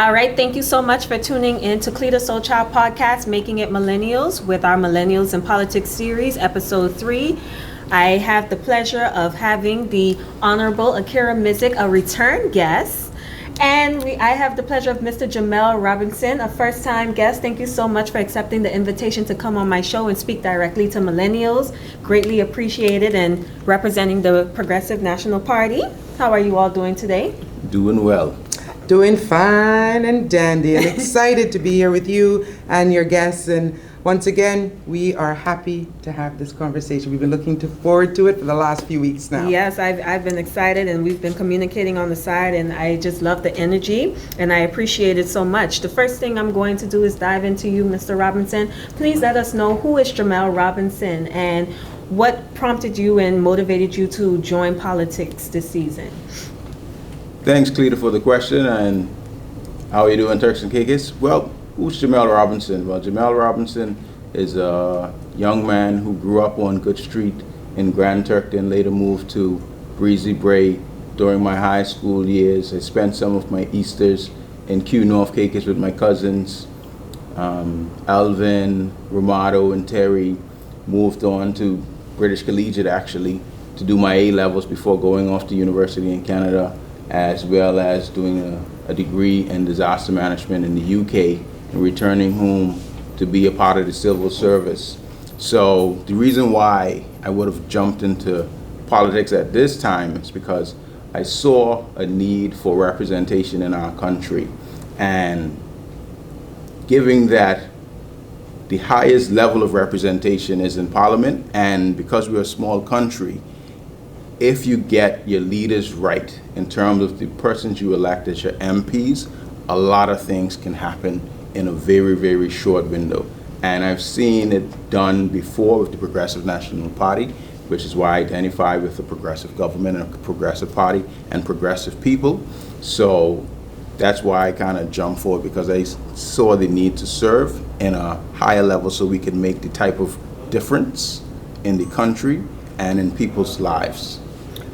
All right, thank you so much for tuning in to Cleta Soul Child Podcast, Making It Millennials, with our Millennials in Politics series, episode 3. I have the pleasure of having the Honorable Akierra Missick, a return guest. And I have the pleasure of Mr. Jamell Robinson, a first-time guest. Thank you so much for accepting the invitation to come on my show and speak directly to millennials. Greatly appreciated, and representing the Progressive National Party. How are you all doing today? Doing well. Doing fine and dandy, and excited to be here with you and your guests. And once again, we are happy to have this conversation. We've been looking forward to it for the last few weeks now. Yes, I've been excited, and we've been communicating on the side, and I just love the energy, and I appreciate it so much. The first thing I'm going to do is dive into you, Mr. Robinson. Please let us know, who is Jamell Robinson, and what prompted you and motivated you to join politics this season? Thanks, Cleta, for the question. And how are you doing, Turks and Caicos? Well, who's Jamell Robinson? Well, Jamell Robinson is a young man who grew up on Good Street in Grand Turk, then later moved to Breezy Bray during my high school years. I spent some of my Easters in Kew, North Caicos with my cousins, Alvin, Romado, and Terry. Moved on to British Collegiate, actually, to do my A-levels before going off to university in Canada, as well as doing a degree in disaster management in the UK and returning home to be a part of the civil service. So the reason why I would have jumped into politics at this time is because I saw a need for representation in our country, and given that the highest level of representation is in Parliament, and because we're a small country, if you get your leaders right in terms of the persons you elect as your MPs, a lot of things can happen in a very, very short window. And I've seen it done before with the Progressive National Party, which is why I identify with a progressive government and a progressive party and progressive people. So that's why I kind of jumped forward, because I saw the need to serve in a higher level so we can make the type of difference in the country and in people's lives.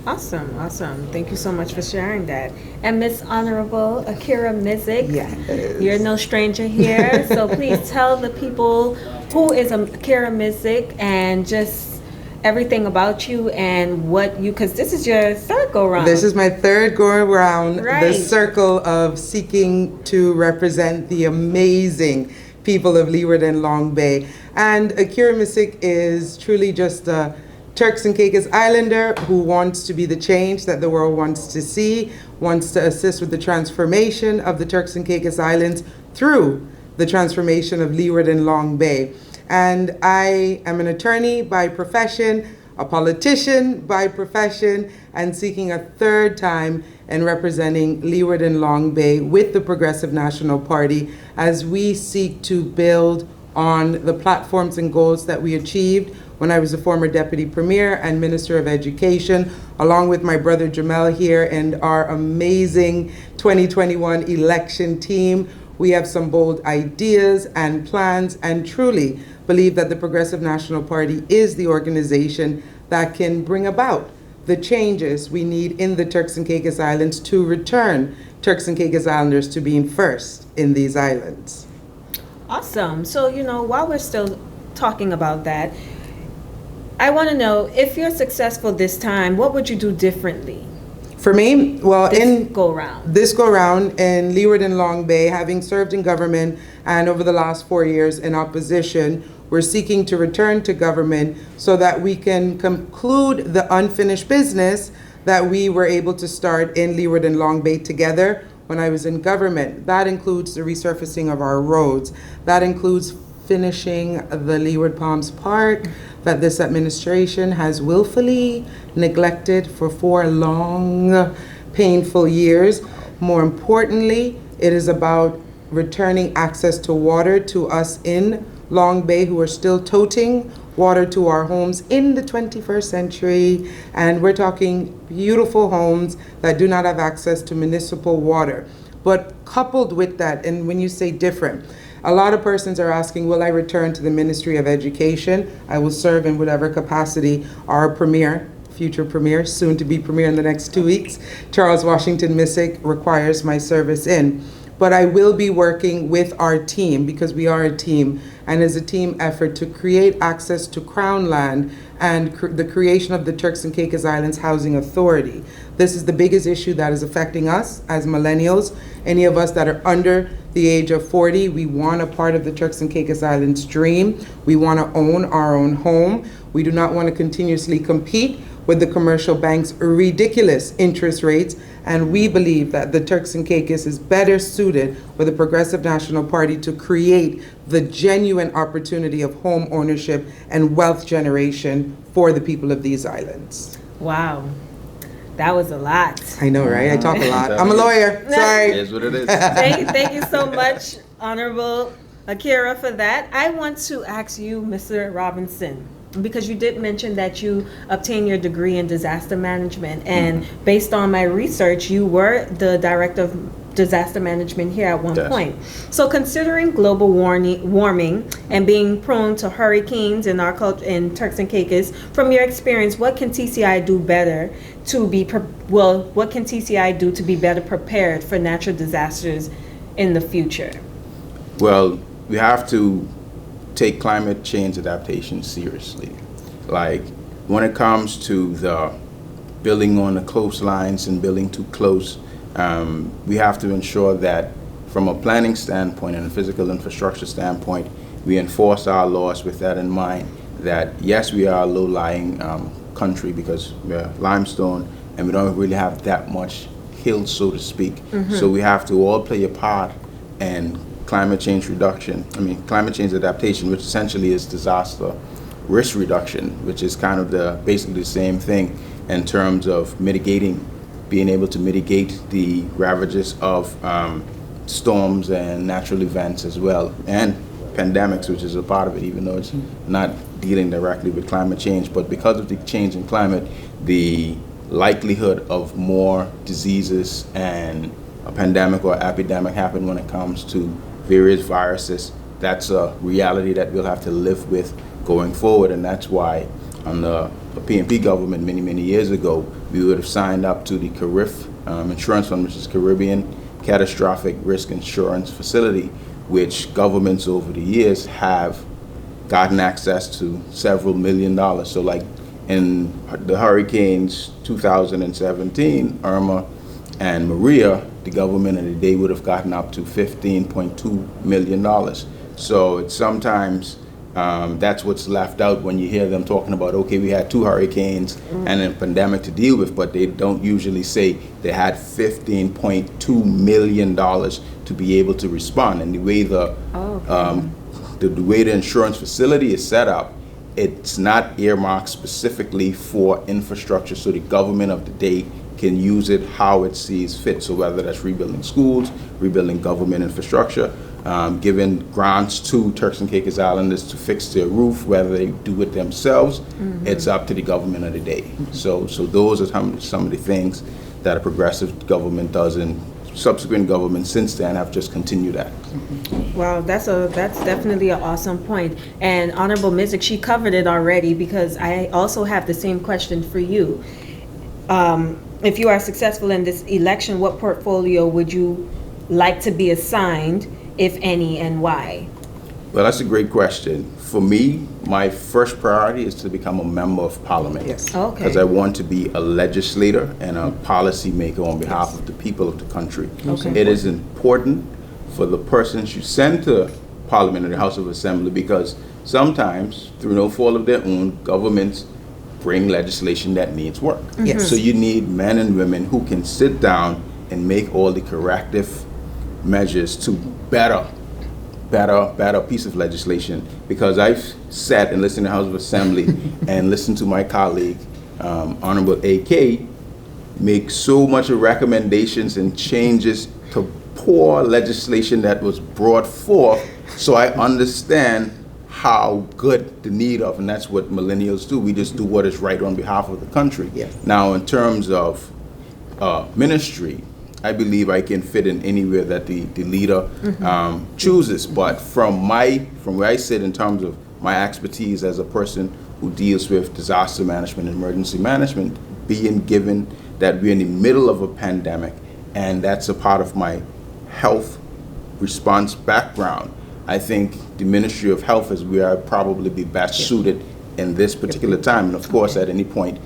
Awesome, awesome. Thank you so much for sharing that. And Miss Honorable Akierra Missick, Yes. You're no stranger here, so please tell the people who is Akierra Missick and just everything about you and what you, because this is your third go round. This is my third go around Right. the circle of seeking to represent the amazing people of Leeward and Long Bay. And Akierra Missick is truly just a Turks and Caicos Islander who wants to be the change that the world wants to see, wants to assist with the transformation of the Turks and Caicos Islands through the transformation of Leeward and Long Bay. And I am an attorney by profession, a politician by profession, and seeking a third time in representing Leeward and Long Bay with the Progressive National Party as we seek to build on the platforms and goals that we achieved when I was a former Deputy Premier and Minister of Education, along with my brother Jamell here and our amazing 2021 election team. We have some bold ideas and plans, and truly believe that the Progressive National Party is the organization that can bring about the changes we need in the Turks and Caicos Islands to return Turks and Caicos Islanders to being first in these islands. Awesome. So, while we're still talking about that, I want to know, if you're successful this time, what would you do differently? For me, well, This go round in Leeward and Long Bay, having served in government and over the last 4 years in opposition, we're seeking to return to government so that we can conclude the unfinished business that we were able to start in Leeward and Long Bay together when I was in government. That includes the resurfacing of our roads. That includes finishing the Leeward Palms Park that this administration has willfully neglected for 4 long, painful years. More importantly, it is about returning access to water to us in Long Bay who are still toting water to our homes in the 21st century. And we're talking beautiful homes that do not have access to municipal water. But coupled with that, and when you say different, a lot of persons are asking, will I return to the Ministry of Education? I will serve in whatever capacity our premier, future premier, soon to be premier in the next 2 weeks, Charles Washington Missick, requires my service in. but I will be working with our team, because we are a team, and as a team effort, to create access to Crown land and the creation of the Turks and Caicos Islands Housing Authority. This is the biggest issue that is affecting us as millennials. Any of us that are under the age of 40, we want a part of the Turks and Caicos Islands dream. We want to own our own home. We do not want to continuously compete with the commercial banks' ridiculous interest rates, and we believe that the Turks and Caicos is better suited with the Progressive National Party to create the genuine opportunity of home ownership and wealth generation for the people of these islands. Wow. That was a lot. I know, right? I talk a lot. I'm a lawyer. Sorry. It is what it is. Thank you so much, Honorable Akierra, for that. I want to ask you, Mr. Robinson, because you did mention that you obtained your degree in disaster management, and based on my research, you were the director of disaster management here at one point. So considering global warming and being prone to hurricanes in our culture in Turks and Caicos, from your experience, what can TCI do better to be what can TCI do to be better prepared for natural disasters in the future? Well, we have to take climate change adaptation seriously. Like when it comes to the building on the coastlines and building too close, we have to ensure that from a planning standpoint and a physical infrastructure standpoint, we enforce our laws with that in mind, that yes, we are a low-lying country because we're limestone and we don't really have that much hills, so to speak. So we have to all play a part in climate change adaptation, which essentially is disaster risk reduction, which is kind of basically the same thing in terms of being able to mitigate the ravages of storms and natural events as well, and pandemics, which is a part of it, even though it's not dealing directly with climate change. But because of the change in climate, the likelihood of more diseases and a pandemic or epidemic happen when it comes to various viruses, that's a reality that we'll have to live with going forward. And that's why on the PNP government many years ago, we would have signed up to the CARIF insurance fund, which is Caribbean Catastrophic Risk Insurance Facility, which governments over the years have gotten access to several $1 million. So like in the hurricanes 2017, Irma and Maria, the government in the day would have gotten up to $15.2 million. So it's sometimes that's what's left out when you hear them talking about, okay, we had 2 hurricanes and a pandemic to deal with, but they don't usually say they had $15.2 million to be able to respond. And the way the way the insurance facility is set up, it's not earmarked specifically for infrastructure, so the government of the day can use it how it sees fit. So whether that's rebuilding schools, rebuilding government infrastructure, giving grants to Turks and Caicos Islanders to fix their roof, whether they do it themselves, it's up to the government of the day. So those are some of the things that a progressive government does, and subsequent governments since then have just continued that. Wow, that's definitely an awesome point. And Honorable Missick, she covered it already, because I also have the same question for you. If you are successful in this election, what portfolio would you like to be assigned, if any, and why? Well, that's a great question. For me, my first priority is to become a member of parliament. Yes. Okay. Because I want to be a legislator and a policy maker on behalf of the people of the country. Okay. It is important for the persons you send to parliament or the House of Assembly, because sometimes, through no fault of their own, governments bring legislation that needs work. Yes. So you need men and women who can sit down and make all the corrective measures to better piece of legislation. Because I've sat and listened to the House of Assembly and listened to my colleague, Honorable AK, make so much of recommendations and changes to poor legislation that was brought forth. So I understand how good the need of, and that's what millennials do. We just do what is right on behalf of the country. Yes. Now, in terms of ministry, I believe I can fit in anywhere that the leader chooses. But from where I sit in terms of my expertise as a person who deals with disaster management and emergency management, being given that we're in the middle of a pandemic, and that's a part of my health response background, I think the Ministry of Health is where I'd probably be best suited in this particular time. And of course, at any point,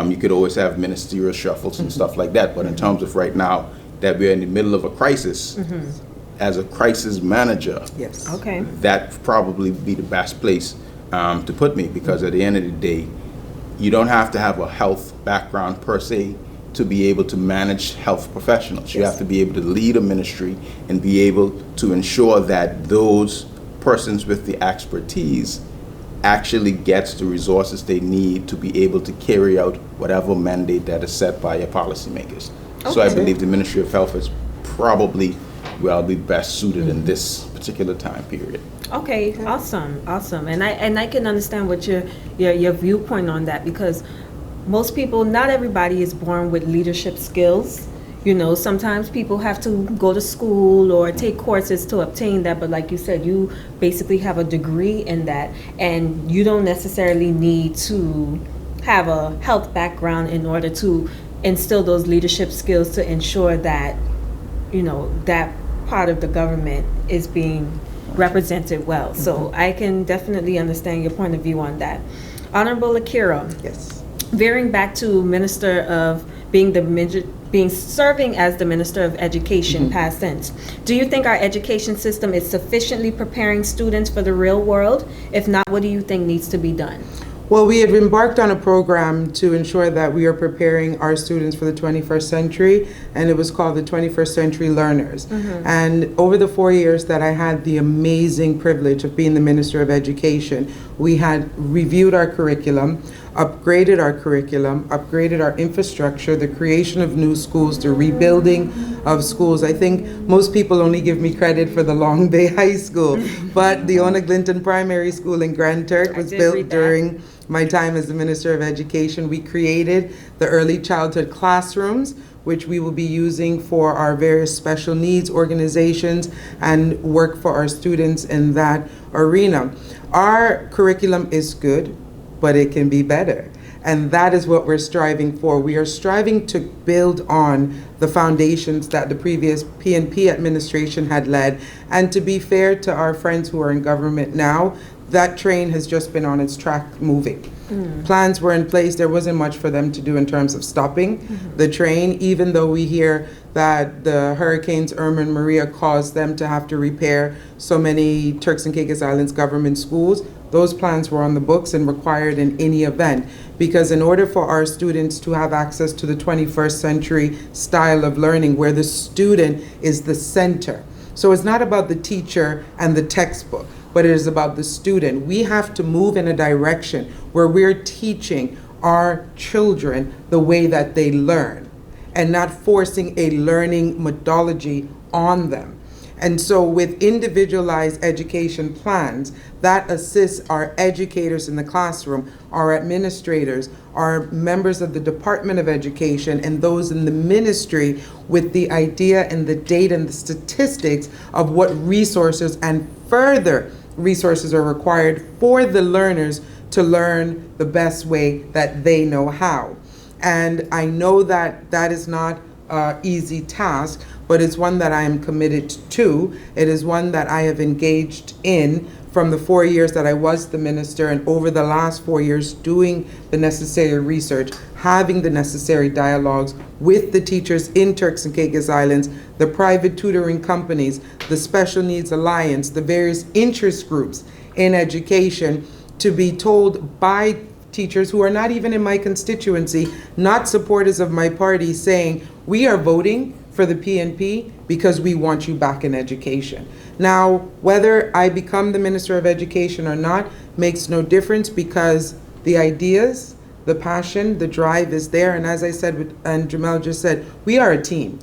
you could always have ministerial shuffles and stuff like that. But in terms of right now, that we're in the middle of a crisis, as a crisis manager, Okay. that probably be the best place to put me, because at the end of the day, you don't have to have a health background per se to be able to manage health professionals. You have to be able to lead a ministry and be able to ensure that those persons with the expertise actually gets the resources they need to be able to carry out whatever mandate that is set by your policymakers. So I believe the Ministry of Health is probably where I'll be best suited in this particular time period. Okay, awesome. And I can understand what your viewpoint on that, because most people, not everybody is born with leadership skills. You know, sometimes people have to go to school or take courses to obtain that, but like you said, you basically have a degree in that, and you don't necessarily need to have a health background in order to instill those leadership skills to ensure that, you know, that part of the government is being represented well. So I can definitely understand your point of view on that. Honorable Akierra. Yes. Veering back to Minister of serving as the Minister of Education, past tense. Do you think our education system is sufficiently preparing students for the real world? If not, what do you think needs to be done? Well, we had embarked on a program to ensure that we are preparing our students for the 21st century, and it was called the 21st Century Learners. And over the 4 years that I had the amazing privilege of being the Minister of Education, we had reviewed our curriculum, upgraded our infrastructure, the creation of new schools, the rebuilding of schools. I think most people only give me credit for the Long Bay High School, but the Ona Glinton Primary School in Grand Turk was built during my time as the Minister of Education. We created the early childhood classrooms, which we will be using for our various special needs organizations and work for our students in that arena. Our curriculum is good, but it can be better. And that is what we're striving for. We are striving to build on the foundations that the previous PNP administration had led. And to be fair to our friends who are in government now, that train has just been on its track moving. Plans were in place. There wasn't much for them to do in terms of stopping the train, even though we hear that the hurricanes Irma and Maria caused them to have to repair so many Turks and Caicos Islands government schools. Those plans were on the books and required in any event, because in order for our students to have access to the 21st century style of learning where the student is the center. So it's not about the teacher and the textbook, but it is about the student. We have to move in a direction where we're teaching our children the way that they learn and not forcing a learning methodology on them. And so with individualized education plans, that assists our educators in the classroom, our administrators, our members of the Department of Education, and those in the ministry with the idea and the data and the statistics of what resources and further resources are required for the learners to learn the best way that they know how. And I know that that is not an easy task, but it's one that I am committed to. It is one that I have engaged in from the 4 years that I was the minister, and over the last 4 years doing the necessary research, having the necessary dialogues with the teachers in Turks and Caicos Islands, the private tutoring companies, the Special Needs Alliance, the various interest groups in education, to be told by teachers who are not even in my constituency, not supporters of my party, saying, we are voting for the PNP because we want you back in education. Now, whether I become the Minister of Education or not makes no difference, because the ideas, the passion, the drive is there. And as I said, and Jamell just said, we are a team.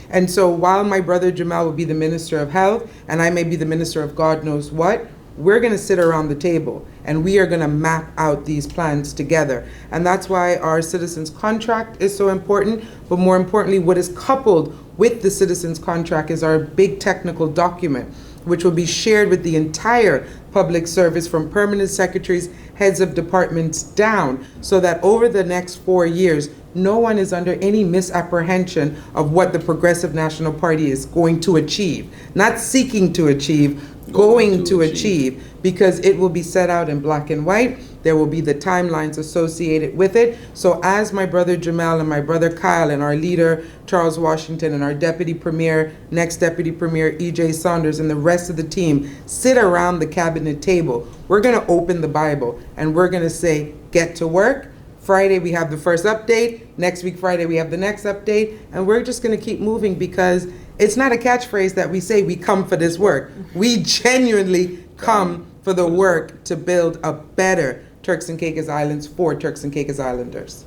And so while my brother Jamell will be the Minister of Health and I may be the Minister of God knows what, we're going to sit around the table and we are going to map out these plans together. And that's why our citizens contract is so important. But more importantly, what is coupled with the citizens contract is our big technical document, which will be shared with the entire public service from permanent secretaries, heads of departments down, so that over the next 4 years, no one is under any misapprehension of what the Progressive National Party is going to achieve. Not seeking to achieve, going to achieve, because it will be set out in black and white. There will be the timelines associated with it. So as my brother Jamell and my brother Kyle and our leader Charles Washington and our deputy premier, next deputy premier E.J. Saunders, and the rest of the team sit around the cabinet table, we're going to open the Bible and we're going to say, get to work. Friday we have the first update. Next week Friday we have the next update. And we're just going to keep moving, because it's not a catchphrase that we say we come for this work. We genuinely come for the work to build a better Turks and Caicos Islands for Turks and Caicos Islanders.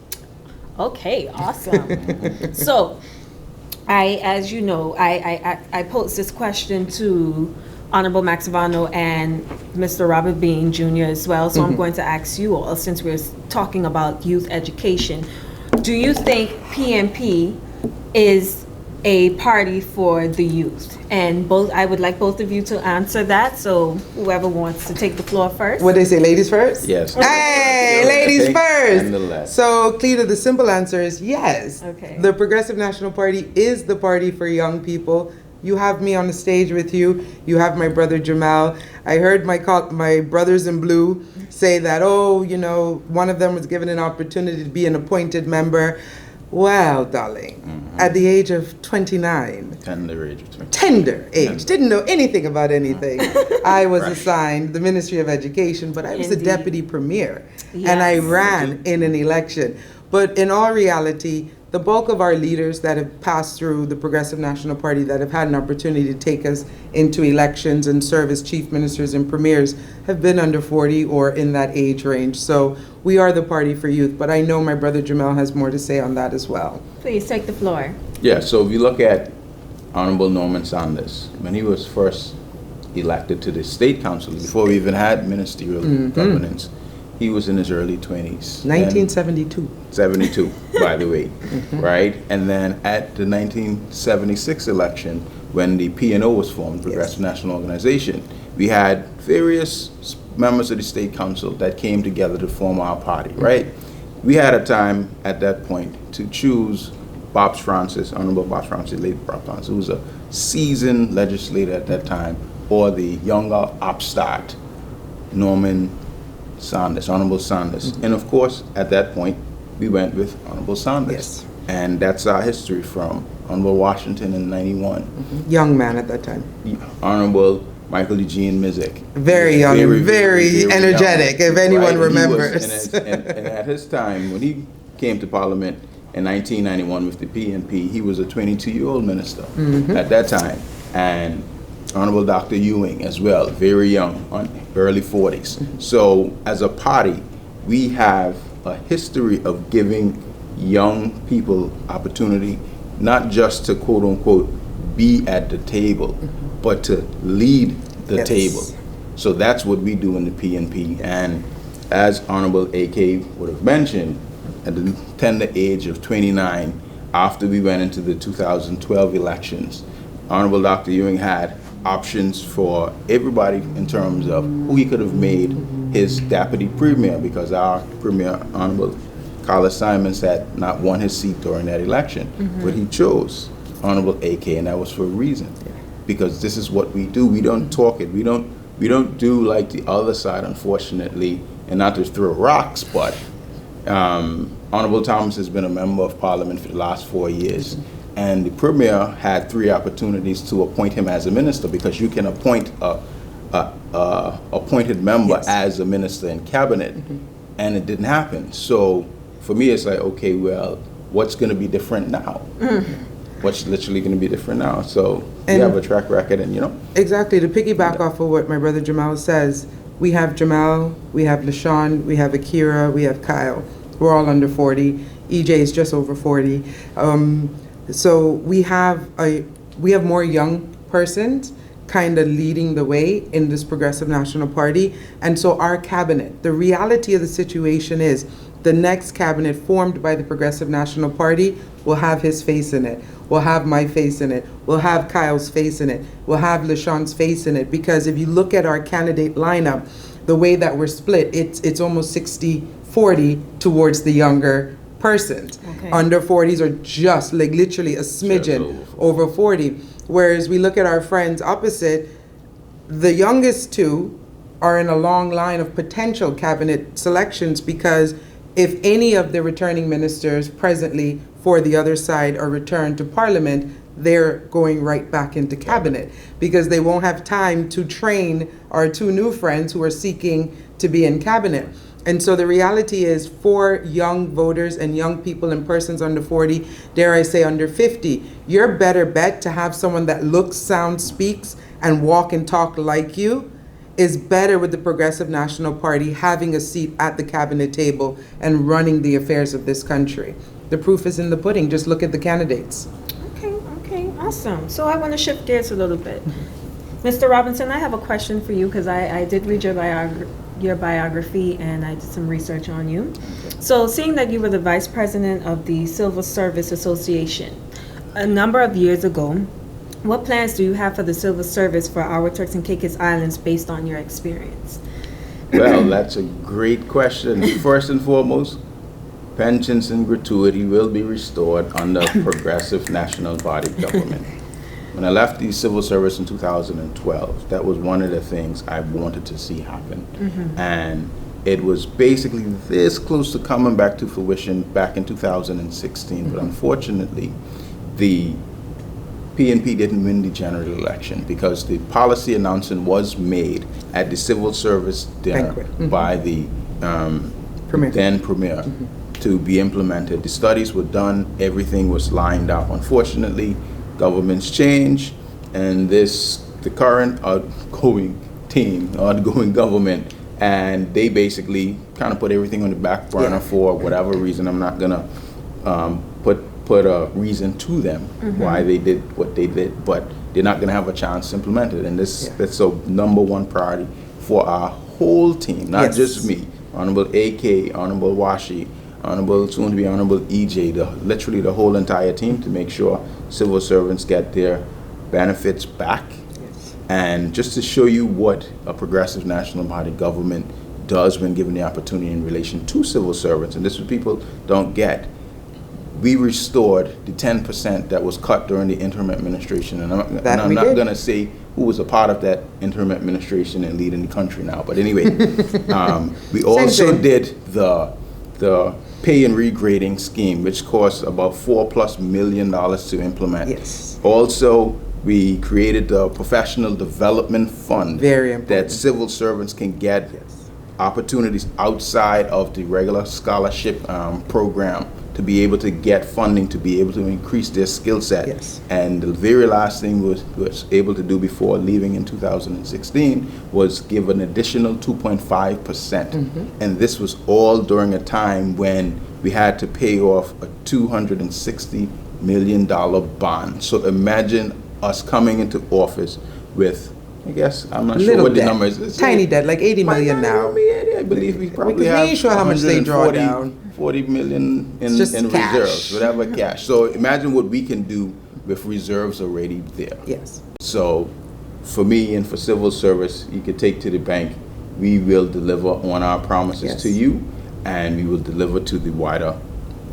Okay, awesome. So, as you know, I posed this question to Honorable Maxovonno and Mr. Robert Bean Jr. as well. So I'm going to ask you all, since we're talking about youth education, do you think PNP is a party for the youth? And I would like both of you to answer that. So whoever wants to take the floor first. What they say, ladies first? Yes. Hey, ladies And the first. last. So, Cleta, the simple answer is yes. Okay. The Progressive National Party is the party for young people. You have me on the stage with you. You have my brother Jamell. I heard my brothers in blue say that, one of them was given an opportunity to be an appointed member. Well, darling, at the age of 29, tender age, didn't know anything about anything. I was assigned the Ministry of Education, but I was the deputy premier, and I ran in an election. But in all reality, the bulk of our leaders that have passed through the Progressive National Party, that have had an opportunity to take us into elections and serve as chief ministers and premiers, have been under 40 or in that age range. So we are the party for youth, but I know my brother Jamell has more to say on that as well. Please take the floor. Yeah, so if you look at Honorable Norman Saunders, when he was first elected to the state council, before we even had ministerial governance, he was in his early 20s. 1972. 72, by the way, right? And then at the 1976 election, when the PNO was formed, Progressive National Organization, we had various members of the state council that came together to form our party, right? We had a time at that point to choose Honorable Bob Francis, late Bob Francis, who was a seasoned legislator at that time, or the younger upstart, Norman Saunders, Honorable Saunders. And of course, at that point, we went with Honorable Saunders. Yes. And that's our history from Honorable Washington in 91. Young man at that time. Honorable Michael Eugene Missick. Very young, very energetic, if anyone remembers. And at his time, when he came to Parliament in 1991 with the PNP, he was a 22-year-old minister at that time. And Honorable Dr. Ewing as well, very young, early 40s. So as a party, we have a history of giving young people opportunity, not just to quote unquote be at the table, but to lead the table. So that's what we do in the PNP. And as Honorable AK would have mentioned, at the tender age of 29, after we went into the 2012 elections, Honorable Dr. Ewing had options for everybody in terms of who he could have made his deputy premier, because our premier, Honorable Carlos Simons, had not won his seat during that election. But he chose Honorable AK, and that was for a reason. Because this is what we do. We don't talk it. We don't do like the other side, unfortunately, and not to throw rocks, but Honorable Thomas has been a member of Parliament for the last 4 years. And the Premier had 3 opportunities to appoint him as a minister, because you can appoint a appointed member as a minister in cabinet, and it didn't happen. So for me, it's like, okay, well, what's going to be different now? What's literally going to be different now? So we have a track record, and Exactly, to piggyback off of what my brother Jamell says, we have Jamell, we have LaShawn, we have Akierra, we have Kyle. We're all under 40. EJ is just over 40. So we have more young persons kind of leading the way in this Progressive National Party. And so our cabinet, the reality of the situation is the next cabinet formed by the Progressive National Party will have his face in it, will have my face in it, will have Kyle's face in it, will have LaShawn's face in it. Because if you look at our candidate lineup, the way that we're split, it's almost 60-40 towards the younger persons. Okay. Under 40s are just like literally a smidgen over 40. Whereas we look at our friends opposite, the youngest two are in a long line of potential cabinet selections, because if any of the returning ministers presently for the other side are returned to Parliament, they're going right back into cabinet, because they won't have time to train our two new friends who are seeking to be in cabinet. And so the reality is, for young voters and young people and persons under 40, dare I say under 50, your better bet to have someone that looks, sounds, speaks, and walk and talk like you is better with the Progressive National Party having a seat at the cabinet table and running the affairs of this country. The proof is in the pudding. Just look at the candidates. Okay, awesome. So I want to shift gears a little bit. Mr. Robinson, I have a question for you, because I did read your biography and I did some research on you. So seeing that you were the vice president of the Civil Service Association a number of years ago, what plans do you have for the civil service for our Turks and Caicos Islands based on your experience? Well, that's a great question. First and foremost, pensions and gratuity will be restored under progressive national body government. When I left the civil service in 2012, that was one of the things I wanted to see happen. And it was basically this close to coming back to fruition back in 2016. But unfortunately, the PNP didn't win the general election, because the policy announcement was made at the civil service dinner by the then premier to be implemented. The studies were done, everything was lined up. Unfortunately, governments change, and the current outgoing government, and they basically kind of put everything on the back burner for whatever reason. I'm not gonna put a reason to them why they did what they did, but they're not gonna have a chance to implement it. And that's a number one priority for our whole team, not just me. Honorable AK, Honorable Washi, Honorable, soon to be Honorable EJ, literally the whole entire team, to make sure civil servants get their benefits back. And just to show you what a progressive national body government does when given the opportunity in relation to civil servants, and this is what people don't get, we restored the 10% that was cut during the interim administration. And I'm not going to say who was a part of that interim administration and leading the country now, but anyway, we also did the pay and regrading scheme, which cost about $4+ million to implement. Also, we created the professional development fund that civil servants can get opportunities outside of the regular scholarship program to be able to get funding, to be able to increase their skill set. And the very last thing was able to do before leaving in 2016 was give an additional 2.5%. And this was all during a time when we had to pay off a $260 million bond. So imagine us coming into office with, I guess, I'm not sure what the number is. Tiny debt, like 80 million now. I believe we probably have. We ain't sure how much they draw down. 40 million in reserves, whatever cash. So imagine what we can do with reserves already there. So for me and for civil service, you could take to the bank, we will deliver on our promises to you, and we will deliver to the wider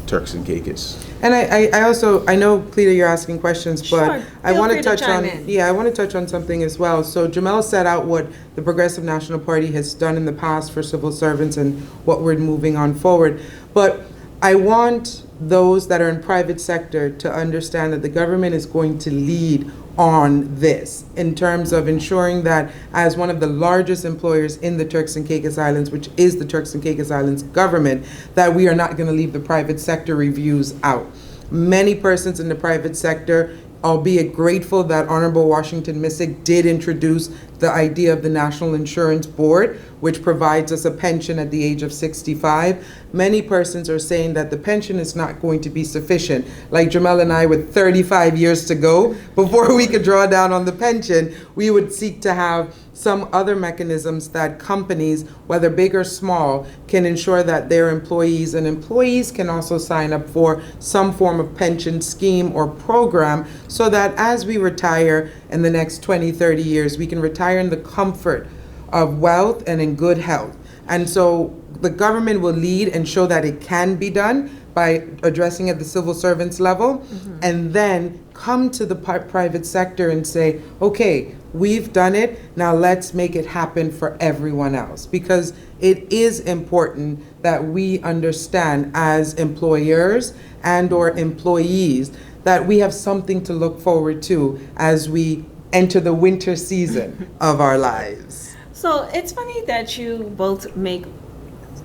Turks and Caicos. And I know, Cleta, you're asking questions, but I want to touch on, I want to touch on something as well. So Jamell set out what the Progressive National Party has done in the past for civil servants and what we're moving on forward. But I want those that are in private sector to understand that the government is going to lead on this in terms of ensuring that as one of the largest employers in the Turks and Caicos Islands, which is the Turks and Caicos Islands government, that we are not going to leave the private sector reviews out. Many persons in the private sector, albeit grateful that Honorable Washington Missick did introduce the idea of the National Insurance Board, which provides us a pension at the age of 65. Many persons are saying that the pension is not going to be sufficient. Like Jamell and I, with 35 years to go, before we could draw down on the pension, we would seek to have some other mechanisms that companies, whether big or small, can ensure that their employees, and employees can also sign up for some form of pension scheme or program, so that as we retire in the next 20, 30 years, we can retire in the comfort of wealth and in good health. And so the government will lead and show that it can be done by addressing at the civil servants level, and then come to the private sector and say, okay, we've done it, now let's make it happen for everyone else. Because it is important that we understand as employers and or employees that we have something to look forward to as we enter the winter season of our lives. So it's funny that you both make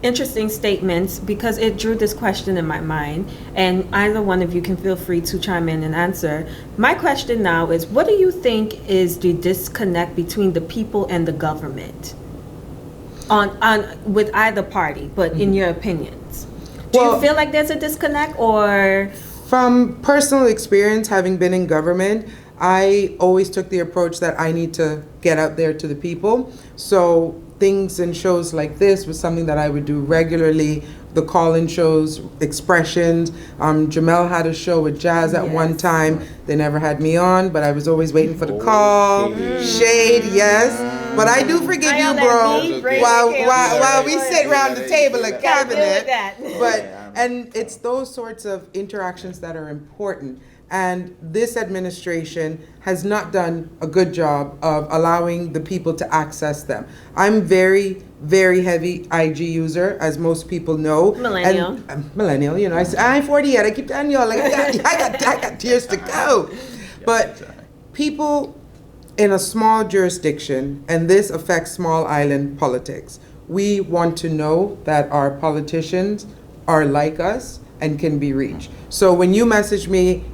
interesting statements, because it drew this question in my mind, and either one of you can feel free to chime in and answer. My question now is, what do you think is the disconnect between the people and the government on with either party, but in your opinions? Do you feel like there's a disconnect, or? From personal experience, having been in government, I always took the approach that I need to get out there to the people. So things and shows like this was something that I would do regularly. The call-in shows, expressions. Jamell had a show with Jazz at one time. They never had me on, but I was always waiting for the call. Shade, yes. But I do forgive you, bro. While we sit around the table at cabinet. And it's those sorts of interactions that are important. And this administration has not done a good job of allowing the people to access them. I'm very, very heavy IG user, as most people know. Millennial. And, millennial, you know. I'm 40 yet. I keep telling y'all, like, I got years to go. But people in a small jurisdiction, and this affects small island politics, we want to know that our politicians are like us and can be reached. So when you message me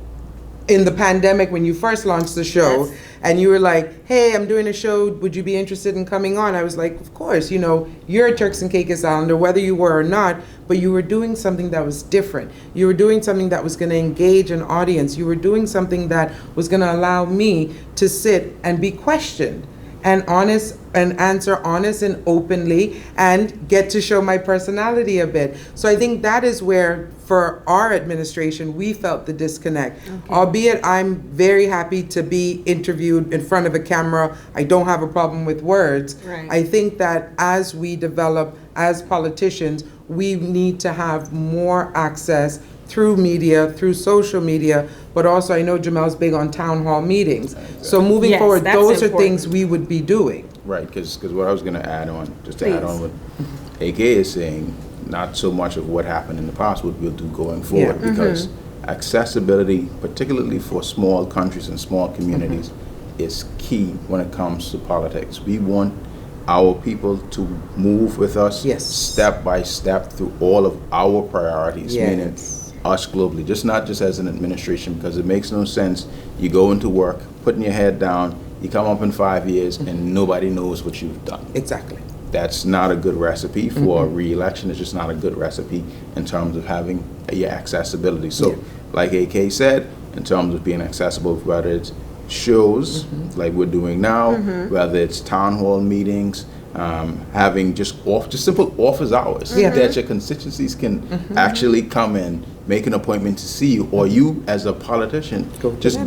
in the pandemic, when you first launched the show, and you were like, hey, I'm doing a show, would you be interested in coming on? I was like, of course, you know, you're a Turks and Caicos Islander, whether you were or not, but you were doing something that was different. You were doing something that was gonna engage an audience. You were doing something that was gonna allow me to sit and be questioned and honest and answer honest and openly and get to show my personality a bit. So I think that is where, for our administration, we felt the disconnect. Albeit I'm very happy to be interviewed in front of a camera. I don't have a problem with words. I think that as we develop as politicians, we need to have more access through media, through social media, but also I know Jamell's big on town hall meetings. So moving forward, those are things we would be doing. Right, because what I was going to add on, just to add on what AK is saying, not so much of what happened in the past, what we'll do going forward, because accessibility, particularly for small countries and small communities, is key when it comes to politics. We want our people to move with us step by step through all of our priorities, meaning us globally, not just as an administration, because it makes no sense. You go into work, putting your head down, you come up in 5 years and nobody knows what you've done. Exactly. That's not a good recipe for re-election. It's just not a good recipe in terms of having your accessibility. So like AK said, in terms of being accessible, whether it's shows like we're doing now, whether it's town hall meetings, having just simple office hours that your constituencies can actually come in, make an appointment to see you, or you as a politician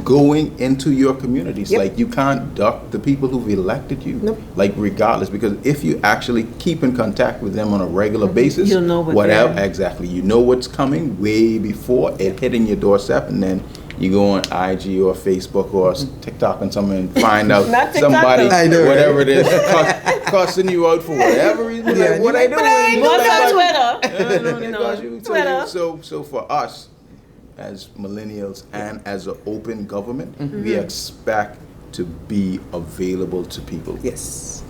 going into your communities. Like, you can't duck the people who've elected you, like, regardless, because if you actually keep in contact with them on a regular basis, you'll know exactly, you know what's coming way before it hitting your doorstep, and then you go on IG or Facebook or TikTok and something and find out somebody, whatever it is, cussing you out for whatever reason. Like, what I do? What's on Twitter? So for us, as millennials and as an open government, we expect to be available to people.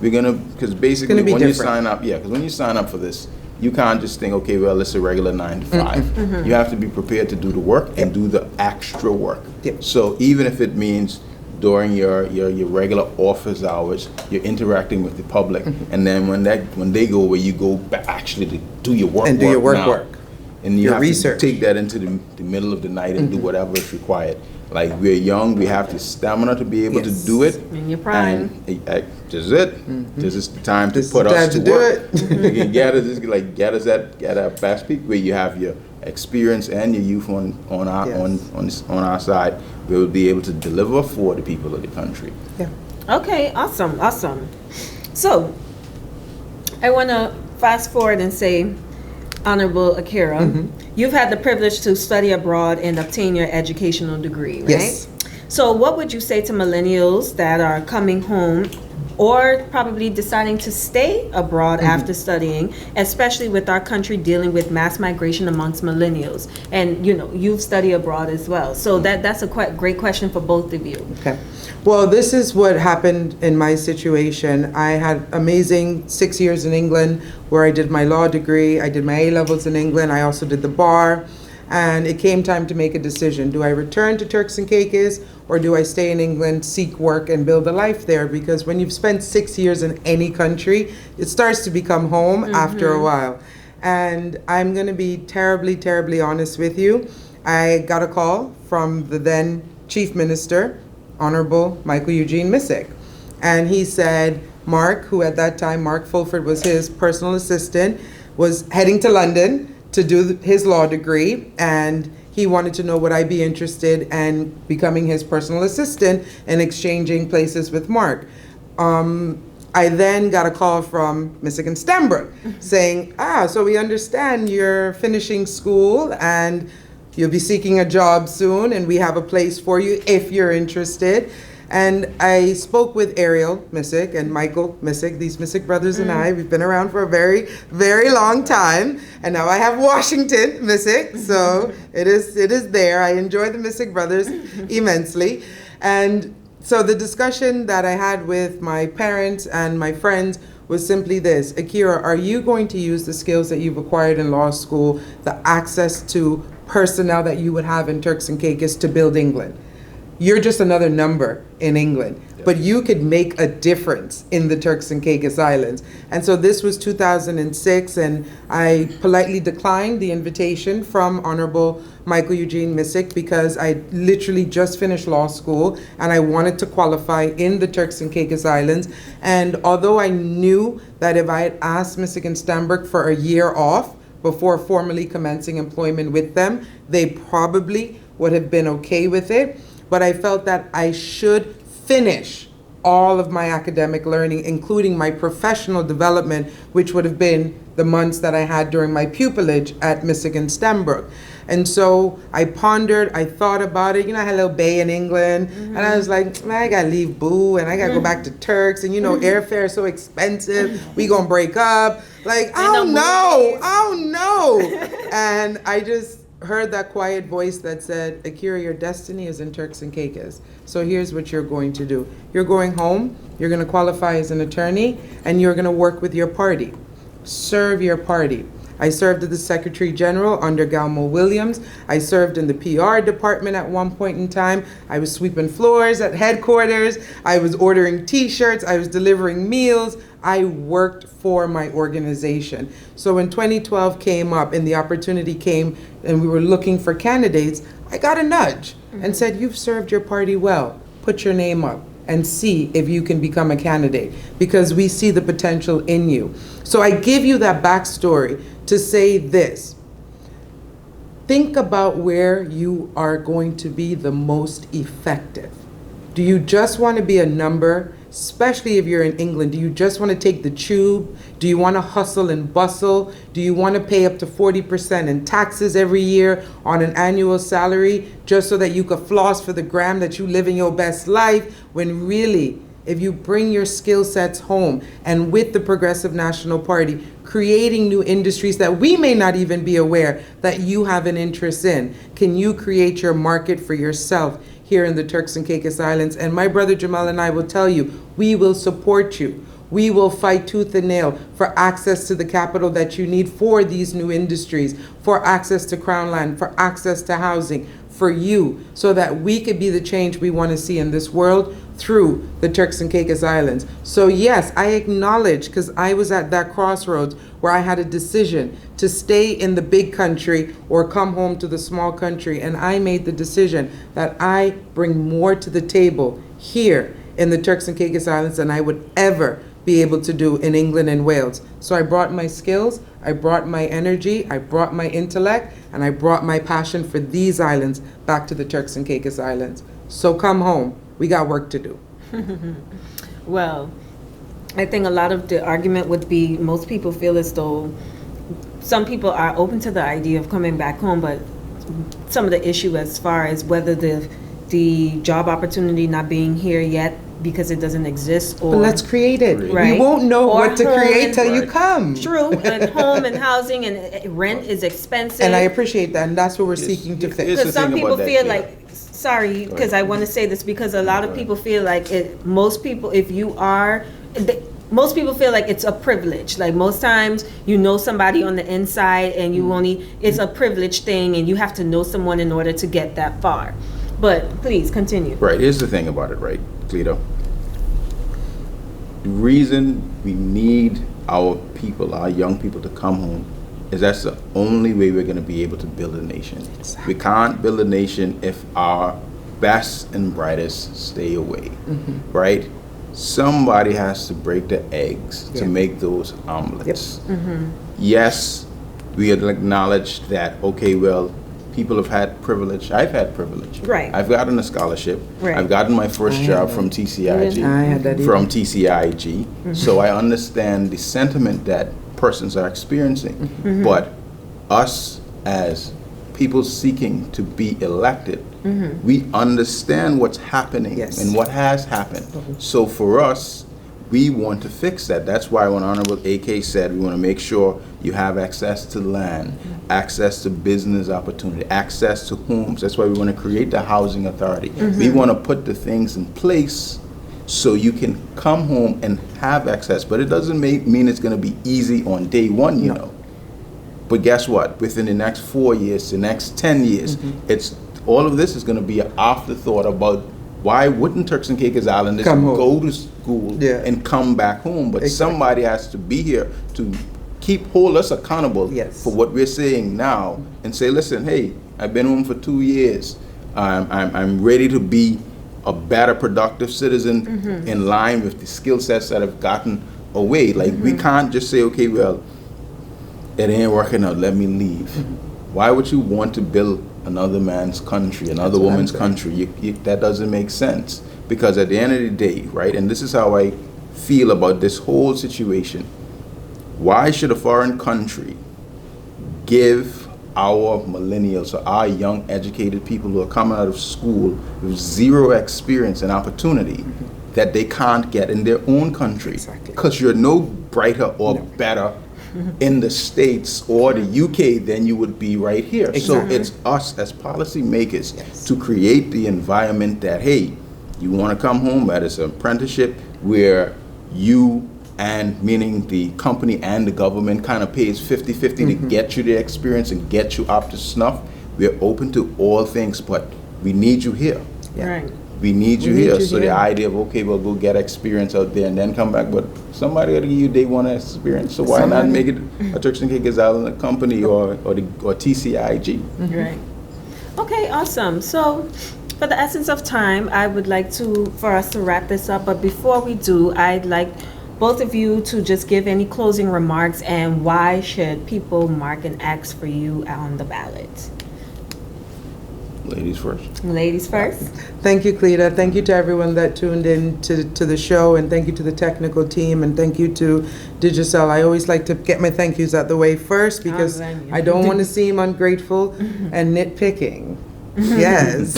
We're gonna, because basically when you sign up, because when you sign up for this, you can't just think, okay, well, it's a regular 9 to 5. You have to be prepared to do the work and do the extra work. So even if it means during your regular office hours, you're interacting with the public, and then when they go away, you go back actually to do your work And do your now. work. And you Your have research. to take that into the middle of the night and do whatever is required. Like, we're young, we have the stamina to be able to Yes. do it. In your prime. And this is it. This is the time to This is put the time us to to do work. it. You can get us at our best peak, where you have your experience and your youth on our side. We will be able to deliver for the people of the country. Yeah. Okay, awesome. So, I want to fast forward and say, Honorable Akierra, you've had the privilege to study abroad and obtain your educational degree, right? Yes. So what would you say to millennials that are coming home or probably deciding to stay abroad after studying, especially with our country dealing with mass migration amongst millennials? And, you've studied abroad as well. So that's a quite great question for both of you. Okay. Well, this is what happened in my situation. I had amazing 6 years in England where I did my law degree. I did my A-levels in England. I also did the bar. And it came time to make a decision. Do I return to Turks and Caicos, or do I stay in England, seek work, and build a life there? Because when you've spent 6 years in any country, it starts to become home after a while. And I'm going to be terribly, terribly honest with you. I got a call from the then Chief Minister, Honorable Michael Eugene Missick. And he said, Mark, who at that time, Mark Fulford was his personal assistant, was heading to London to do his law degree, and he wanted to know would I be interested in becoming his personal assistant and exchanging places with Mark. I then got a call from Missick and Stenbrook saying, so we understand you're finishing school and you'll be seeking a job soon, and we have a place for you if you're interested. And I spoke with Ariel Missick and Michael Missick, these Missick brothers and I. We've been around for a very, very long time. And now I have Washington Missick, so it is there. I enjoy the Missick brothers immensely. And so the discussion that I had with my parents and my friends was simply this: Akierra, are you going to use the skills that you've acquired in law school, the access to personnel that you would have in Turks and Caicos to build England? You're just another number in England, but you could make a difference in the Turks and Caicos Islands. And so this was 2006, and I politely declined the invitation from Honorable Michael Eugene Missick because I literally just finished law school and I wanted to qualify in the Turks and Caicos Islands. And although I knew that if I had asked Missick and Stenbrook for a year off before formally commencing employment with them, they probably would have been okay with it. But I felt that I should finish all of my academic learning, including my professional development, which would have been the months that I had during my pupillage at Missick and Stenbrook. And so I pondered, I thought about it. I had a little bay in England, and I was like, man, I gotta leave Boo, and I gotta go back to Turks, and airfare is so expensive, we gonna break up. Like, oh no. And I just heard that quiet voice that said, Akierra, your destiny is in Turks and Caicos. So here's what you're going to do. You're going home, you're going to qualify as an attorney, and you're going to work with your party. Serve your party. I served as the Secretary General under Galmo Williams. I served in the PR department at one point in time. I was sweeping floors at headquarters. I was ordering T-shirts. I was delivering meals. I worked for my organization. So when 2012 came up and the opportunity came and we were looking for candidates, I got a nudge and said, you've served your party well. Put your name up and see if you can become a candidate, because we see the potential in you. So I give you that backstory to say this: think about where you are going to be the most effective. Do you just want to be a number, especially if you're in England? Do you just want to take the tube? Do you want to hustle and bustle? Do you want to pay up to 40% in taxes every year on an annual salary just so that you could floss for the gram that you living your best life, when really, if you bring your skill sets home and with the Progressive National Party, creating new industries that we may not even be aware that you have an interest in, can you create your market for yourself here in the Turks and Caicos Islands? And my brother Jamell and I will tell you, we will support you. We will fight tooth and nail for access to the capital that you need for these new industries, for access to Crown land, for access to housing, for you, so that we could be the change we want to see in this world through the Turks and Caicos Islands. So yes, I acknowledge, because I was at that crossroads where I had a decision to stay in the big country or come home to the small country, and I made the decision that I bring more to the table here in the Turks and Caicos Islands than I would ever be able to do in England and Wales. So I brought my skills, I brought my energy, I brought my intellect, and I brought my passion for these islands back to the Turks and Caicos Islands. So come home, we got work to do. Well, I think a lot of the argument would be most people feel as though some people are open to the idea of coming back home, but some of the issue as far as whether the job opportunity not being here yet because it doesn't exist, or But let's create it. Right. We won't know Or what to home create and- till you come. true, and home and housing and rent is expensive. And I appreciate that, and that's what we're Yes, seeking to yes, fix. yes. Because the some thing people about that, feel yeah. like, sorry, Go because ahead. I want to say this because a lot of people feel like most people, if you are, most people feel like it's a privilege. Like most times you know somebody on the inside and you it's a privilege thing and you have to know someone in order to get that far. But please continue. Right, here's the thing about it, right, Cleo? The reason we need our people, our young people to come home is that's the only way we're going to be able to build a nation. Exactly. We can't build a nation if our best and brightest stay away, right? Somebody has to break the eggs to Yeah. make those omelets. Yes, we acknowledge that, okay, well, people have had privilege. I've had privilege. Right. I've gotten a scholarship. Right. I've gotten my first job from TCIG. I had that From TCIG. So I understand the sentiment that persons are experiencing. But us as people seeking to be elected, we understand what's happening Yes. and what has happened. So for us, we want to fix that. That's why when Honorable AK said we want to make sure you have access to land, access to business opportunity, access to homes. That's why we want to create the housing authority. We want to put the things in place so you can come home and have access. But it doesn't mean it's going to be easy on day one, you know. But guess what? Within the next 4 years, the next 10 years, it's all of this is going to be an afterthought about why wouldn't Turks and Caicos Islanders Come home. go to school Yeah. and come back home? But Exactly. somebody has to be here to hold us accountable Yes. for what we're saying now and say, listen, hey, I've been home for 2 years. I'm ready to be a better productive citizen in line with the skill sets that have gotten away. Like we can't just say, okay, well, it ain't working out, let me leave. Why would you want to build another man's country, another That's what I'm woman's saying. country? That doesn't make sense. Because at the end of the day, right, and this is how I feel about this whole situation, why should a foreign country give our millennials or our young educated people who are coming out of school with zero experience and opportunity that they can't get in their own country? Exactly. Because you're no brighter or better in the States or the UK than you would be right here. So Exactly. it's us as policymakers Yes. to create the environment that, hey, you want to come home, that is an apprenticeship where you and meaning the company and the government kind of pays 50-50 to get you the experience and get you up to snuff. We're open to all things, but we need you here. Yeah. Right. We need you We need here. you So the here. idea of, okay, well, go get experience out there and then come back, but somebody got to give you day one experience. So why not make it a Turks and Caicos Island company or TCIG? Right. Okay, awesome. So, for the essence of time, I would like for us to wrap this up. But before we do, I'd like both of you to just give any closing remarks and why should people mark an X for you on the ballot? Ladies first. Ladies first. Thank you, Cleta. Thank you to everyone that tuned in to the show, and thank you to the technical team, and thank you to Digicel. I always like to get my thank yous out the way first because blame you. I don't want to seem ungrateful and nitpicking. Yes.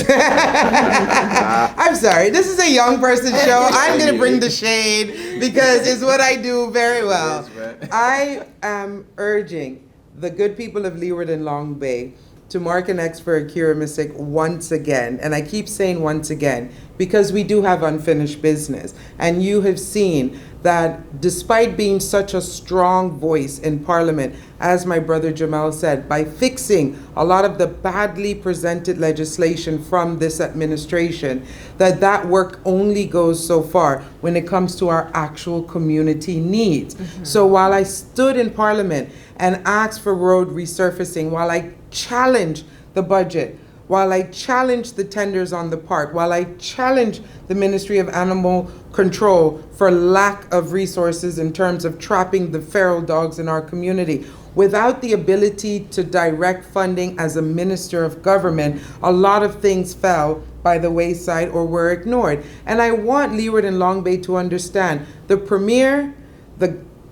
I'm sorry. This is a young person show. I'm going to bring the shade because it's what I do very well. Yes, man. I am urging the good people of Leeward and Long Bay to mark an X for Akierra Missick once again. And I keep saying once again because we do have unfinished business. And you have seen that despite being such a strong voice in Parliament, as my brother Jamell said, by fixing a lot of the badly presented legislation from this administration, that work only goes so far when it comes to our actual community needs. So while I stood in Parliament and asked for road resurfacing, while I challenged the budget, while I challenged the tenders on the park, while I challenged the Ministry of Animal Control for lack of resources in terms of trapping the feral dogs in our community, without the ability to direct funding as a minister of government, a lot of things fell by the wayside or were ignored. And I want Leeward and Long Bay to understand the Premier,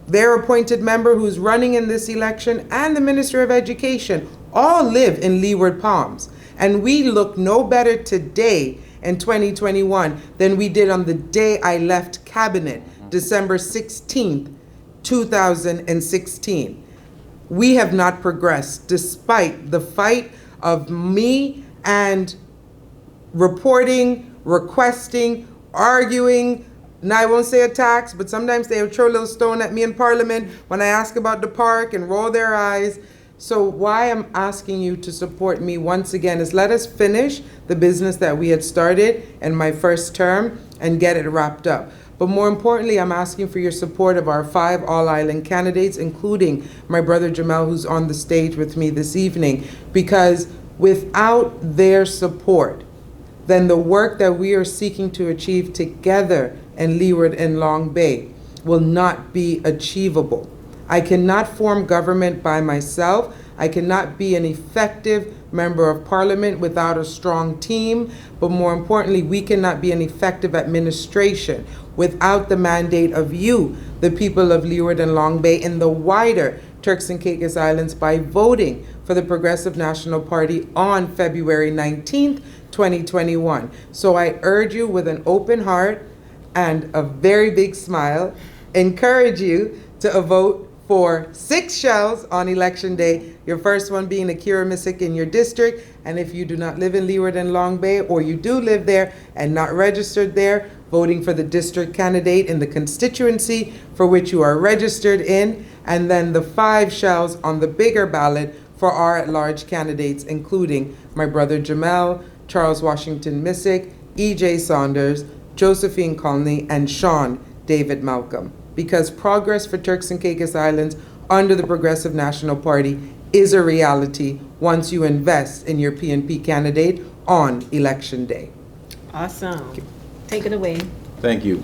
their appointed member who's running in this election, and the Minister of Education all live in Leeward Palms. And we look no better today in 2021 than we did on the day I left cabinet, December 16th, 2016. We have not progressed despite the fight of me and reporting, requesting, arguing. Now, I won't say attacks, but sometimes they throw a little stone at me in Parliament when I ask about the park and roll their eyes. So why I'm asking you to support me once again is let us finish the business that we had started in my first term and get it wrapped up. But more importantly, I'm asking for your support of our 5 all-island candidates, including my brother Jamell, who's on the stage with me this evening, because without their support, then the work that we are seeking to achieve together in Leeward and Long Bay will not be achievable. I cannot form government by myself. I cannot be an effective member of Parliament without a strong team. But more importantly, we cannot be an effective administration without the mandate of you, the people of Leeward and Long Bay, in the wider Turks and Caicos Islands, by voting for the Progressive National Party on February 19th, 2021. So I urge you with an open heart and a very big smile, encourage you to vote for 6 shells on election day, your first one being Akierra Missick in your district. And if you do not live in Leeward and Long Bay, or you do live there and not registered there, voting for the district candidate in the constituency for which you are registered in, and then the 5 shells on the bigger ballot for our at-large candidates, including my brother Jamell, Charles Washington Missick, E.J. Saunders, Josephine Conley, and Sean David Malcolm. Because progress for Turks and Caicos Islands under the Progressive National Party is a reality once you invest in your PNP candidate on election day. Awesome. Take it away. Thank you.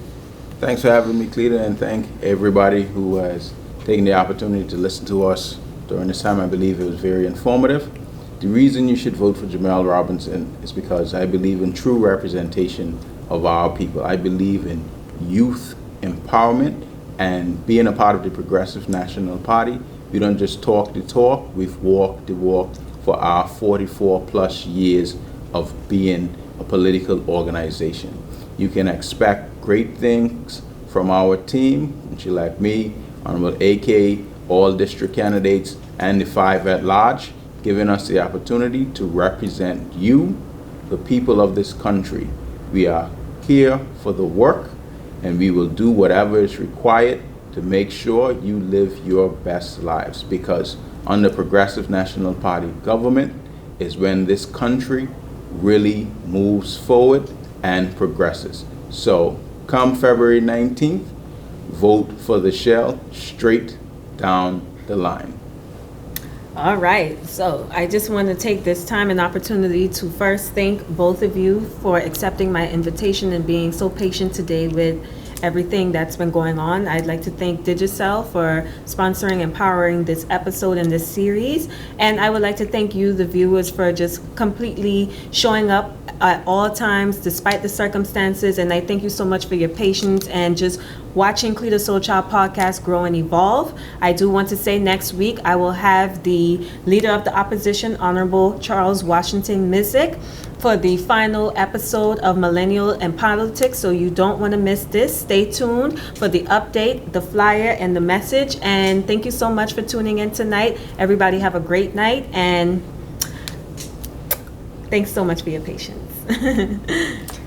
Thanks for having me, Cleta, and thank everybody who has taken the opportunity to listen to us during this time. I believe it was very informative. The reason you should vote for Jamell Robinson is because I believe in true representation of our people. I believe in youth empowerment and being a part of the Progressive National Party. We don't just talk the talk, we've walked the walk for our 44 plus years of being a political organization. You can expect great things from our team, which you like me, Honorable AK, all district candidates, and the 5 at large, giving us the opportunity to represent you, the people of this country. We are here for the work, and we will do whatever is required to make sure you live your best lives, because under Progressive National Party government is when this country really moves forward and progresses. So come February 19th, vote for the shell straight down the line. All right, so I just want to take this time and opportunity to first thank both of you for accepting my invitation and being so patient today with everything that's been going on. I'd like to thank Digicel for sponsoring and powering this episode in this series. And I would like to thank you, the viewers, for just completely showing up at all times despite the circumstances. And I thank you so much for your patience and just watching Cleta Soul Child podcast grow and evolve. I do want to say next week I will have the Leader of the Opposition, Honorable Charles Washington Missick, for the final episode of Millennial and Politics, so you don't want to miss this. Stay tuned for the update, the flyer, and the message. And thank you so much for tuning in tonight. Everybody have a great night, and Thanks so much for your patience.